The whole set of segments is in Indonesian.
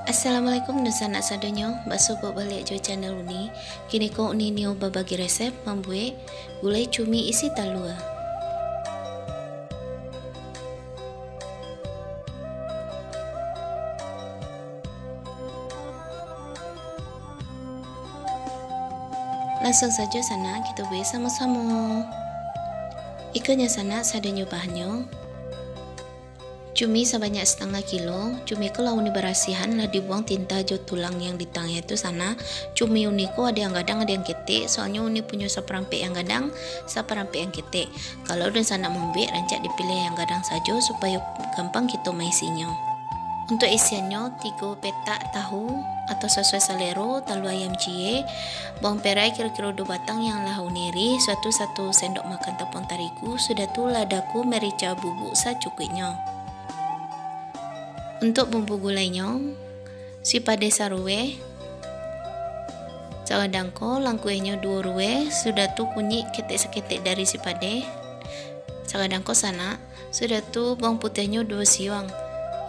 Assalamualaikum dan sanak sadonyo, bakso buat balik jo channel uni. Kini ko uni niu berbagi resep membuat gulai cumi isi talua. Langsung saja sana kita buat sama-sama. Ikannya sana sadonyo bahannya. Cumi sebanyak setengah kilo. Cumi ko launi berasihan lah dibuang tinta jo tulang yang di tengah itu sana. Cumi uni ko ada yang gadang ada yang ketek. Soalnya uni punya seperampek yang gadang, seperampek yang ketek. Kalau dan sana membek rancak dipilih yang gadang saja supaya gampang kita mengisinya. Untuk isiannya 3 petak tahu atau sesuai selera, talu ayam cie, bawang perai kira-kira 2 batang yang lah uniri, 1 sendok makan tepung terigu, sudah tu ladaku merica bubuk secukupnya. Untuk bumbu gulainya, si pade saruwe, cawadangko langkuehnya 2 ruwe, sudah tu kunyit ketek seketek dari si pade, cawadangko sana, sudah tu bawang putihnya 2 siung,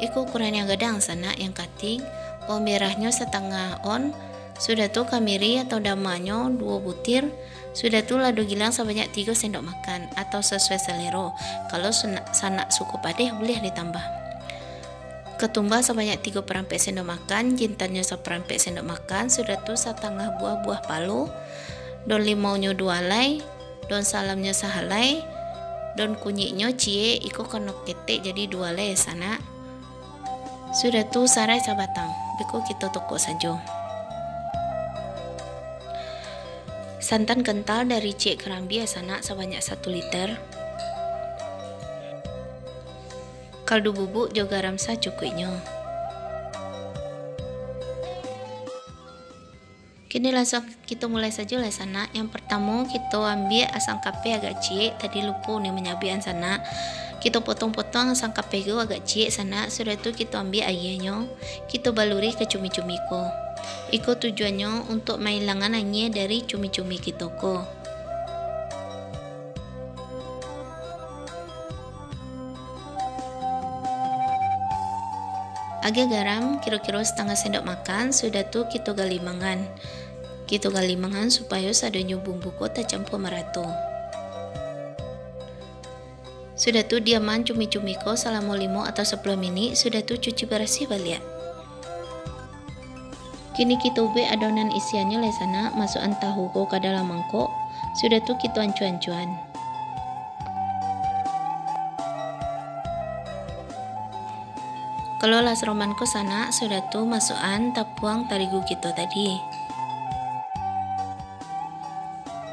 iku ukuran yang gadang sana yang kating, bawang merahnya setengah on, sudah tu kamiri atau damanya 2 butir, sudah tu lado gilang sebanyak 3 sendok makan atau sesuai selera. Kalau sanak suku pade boleh ditambah. Ketumbar sebanyak 3 perampek sendok makan, jintannya seperampek sendok makan, sudah tu setengah buah palu, daun limaunya 2 alai, daun salamnya sehalai, daun kunyitnya cie, iko kena ketek jadi 2 alai sana. Sudah tu sarai sabatang, beko kita tokok saja. Santan kental dari Cik Kerambi sana sebanyak 1 liter. Kaldu bubuk jo garam secukupnya. Kini langsung kita mulai saja lah sana. Yang pertama kita ambil asam kape agak ciek, tadi lupa nih menyabian sana. Kita potong-potong asam kape itu agak ciek sana. Sudah itu kita ambil airnya, kita baluri ke cumi-cumi ko. Iko tujuannya untuk menghilangkan air dari cumi-cumi kita ko. Agak garam kira-kira setengah sendok makan, sudah tu kita gali mangan. Kita gali mangan supaya sadonyo bumbu ko tercampur merata. Sudah tu diaman cumi-cumi ko selama 5 atau 10 menit, sudah tu cuci bersih balik. Kini kita ubek adonan isiannya le sana, masukkan tahu ko ke dalam mangkok. Sudah tu kita ancuan-ancuan. Kalau las roman ko sana, sudah tu masukkan tepung terigu kita tadi.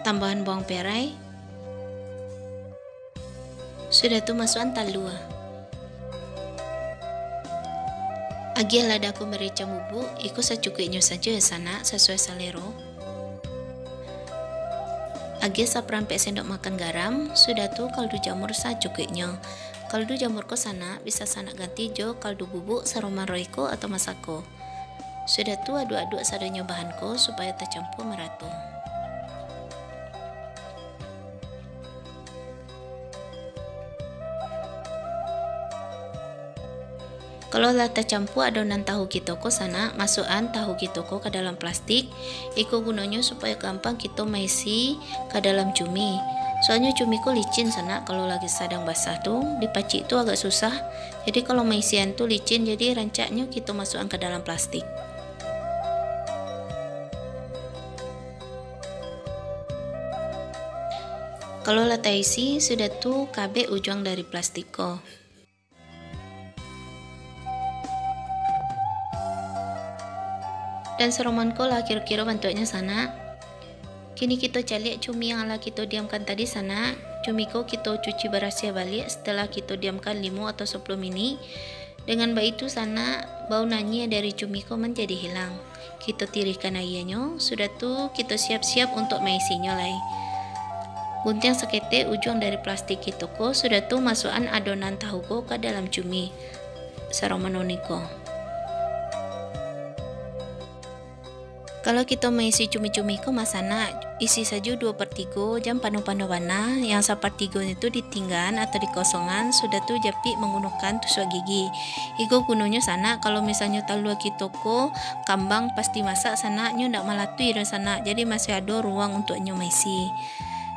Tambahan bawang perai. Sudah tu masukkan talua. Agih ladaku merica bubuk, ikut secukupnya saja sana sesuai selera. Agih seperampek sendok makan garam, sudah tu kaldu jamur secukupnya. Kaldu jamur ko sana bisa sana ganti jo kaldu bubuk saroma roiko atau masako. Sudah tu aduk-aduk sadonyo bahan ko supaya tercampur merata. Kalau lah tercampur adonan tahu kita ko sana, masukkan tahu kita ko ke dalam plastik. Iko gunanya supaya gampang kita mengisi ke dalam cumi. Soalnya cumi ko licin sana, kalau lagi sedang basah tuh dipacik tuh agak susah. Jadi kalau mengisian tuh licin, jadi rancaknya kita masukkan ke dalam plastik. Kalau lah isi sudah tuh kabeh ujung dari plastik ko. Dan seroman ko lah kira-kira bentuknya sana. Kini kita calik cumi yang ala kita diamkan tadi sana. Cumi ko kita cuci bersih balik setelah kita diamkan 5 atau 10 menit. Dengan baik itu sana bau nanya dari cumi ko menjadi hilang. Kita tiriskan airnya. Sudah tu kita siap-siap untuk mengisinya lagi. Gunting seketek ujung dari plastik kita ko. Sudah tu masukkan adonan tahu ko ke dalam cumi saromanoni ko. Kalau kita mengisi cumi-cumi ko masana, isi saja 2/3 jam panu-panu wana, yang 1/3 itu ditinggan atau dikosongan, sudah tuh japi menggunakan tusuk gigi. Igo gunanya sana kalau misalnya talua kitoko kambang pasti masak sana nyo ndak malatui dan sana, jadi masih ada ruang untuk nyo maisi.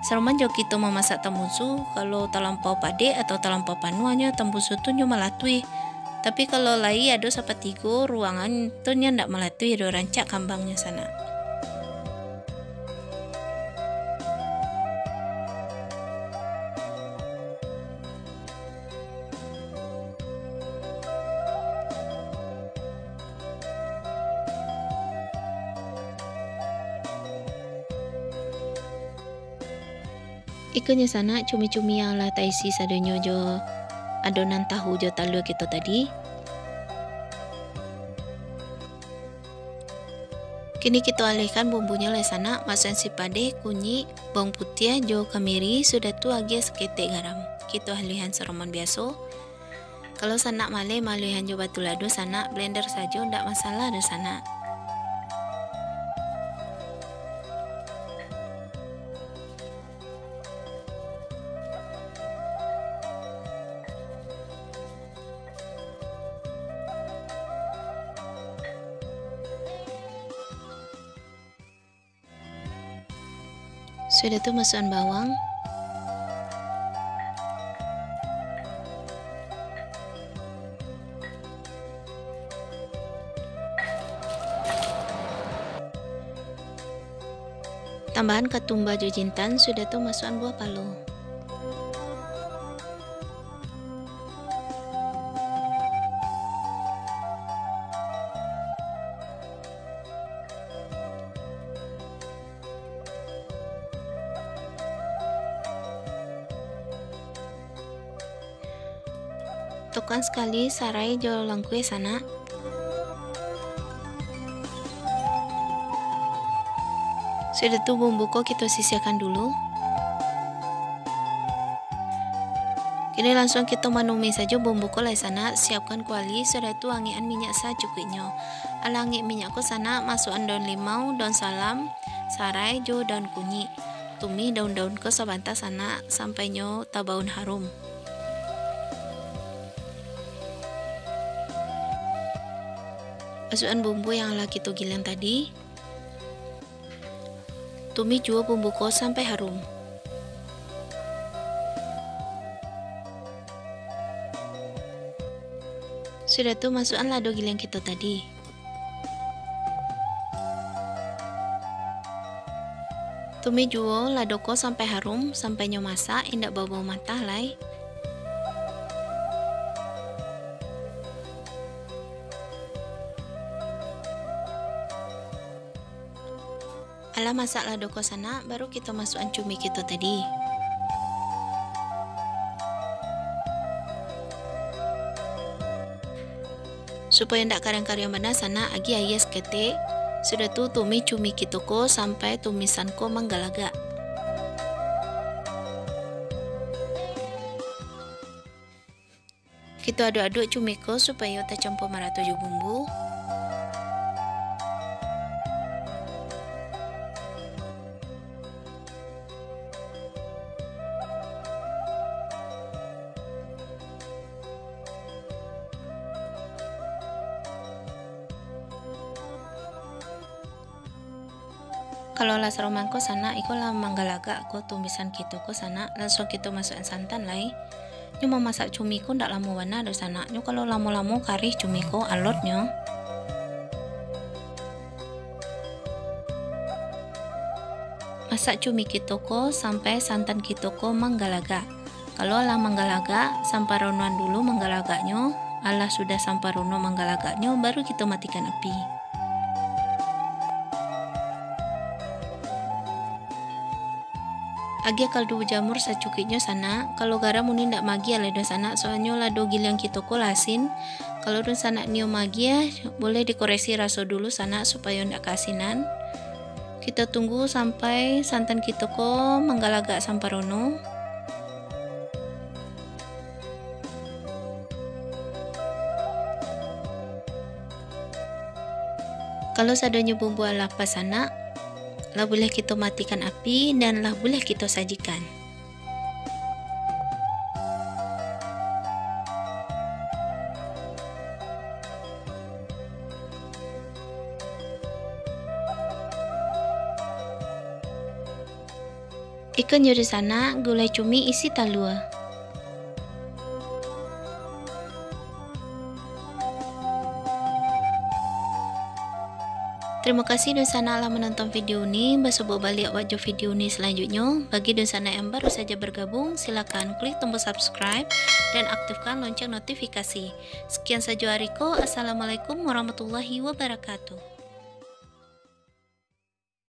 Seroman jo kita memasak tambusu, kalau terlampau pade atau terlampau panuannya tambusu tuh nyo malatui. Tapi kalau lai ada 1/3 ruangan tuh nyo ndak malatui do rancak kambangnya sana. Ikannya sana cumi-cumi yang lah taisi sadonyo jo adonan tahu jo talua kita tadi. Kini kita alihkan bumbunya lah sana, masukkan sipade, kunyit, bawang putih, jo kemiri, sudah tu agak seketek garam. Kita alihkan seroman biasa. Kalau sana male malihan jo batu lado sana blender saja ndak masalah do sana. Sudah tuh masukkan bawang, tambahan ketumbar jo jintan, sudah tuh masukkan buah palu. Tekan sekali sarai jo langkue sana. Sudah tuh bumbu kok kita sisihkan dulu. Kini langsung kita menumis saja bumbu kok lah sana. Siapkan kuali, sudah tuh angian minyak secukupnya. Alangi minyak kok sana, masukkan daun limau, daun salam, sarai jo daun kunyit. Tumis daun-daun ke sebentar sana sampai nyo tabaun harum. Masukkan bumbu yang lah kita giling tadi. Tumis juga bumbu kol sampai harum. Sudah tuh masukkan lado giling kita tadi. Tumis juga lado kol sampai harum, sampai nyo masak, indak bau-bau matah lai. Ala masak lado ko sana, baru kita masukkan cumi kita tadi. Supaya ndak karang-karang mana sana, agi ayas ketek. Sudah tuh tumis cumi kita ko sampai tumisan ko menggalaga. Kita aduk-aduk cumi ko supaya tercampur merata jo bumbu. Kalau lah seroman ko sana, iko lah manggalaga ko tumisan kita ko sana, langsung kita masukkan santan lai. Nyo masak cumi ko ndak lama warna do sana. Nyo kalau lama-lama kari cumi ko alot nyo. Masak cumi kita ko sampai santan kita ko manggalaga. Kalau lah manggalaga, samparonuan dulu manggalaganya. Allah sudah samparono manggalaganya, baru kita matikan api. Agi kaldu jamur secukupnya sana. Kalau garam mungkin ndak magi ala do sana, soalnya lado gilang kita ko lasin. Kalau do sana nio magi ya, boleh dikoreksi rasa dulu sana supaya ndak kasinan. Kita tunggu sampai santan kita ko manggalagak samparono. Kalau sadanya bumbu ala apa sana, Lah boleh kita matikan api dan lah boleh kita sajikan. Ikan di sana, gulai cumi isi talua. Terima kasih di sana telah menonton video ini. Bersubuh balik wajah video ini selanjutnya. Bagi di sana yang baru saja bergabung, silakan klik tombol subscribe dan aktifkan lonceng notifikasi. Sekian saja Ariko. Assalamualaikum warahmatullahi wabarakatuh.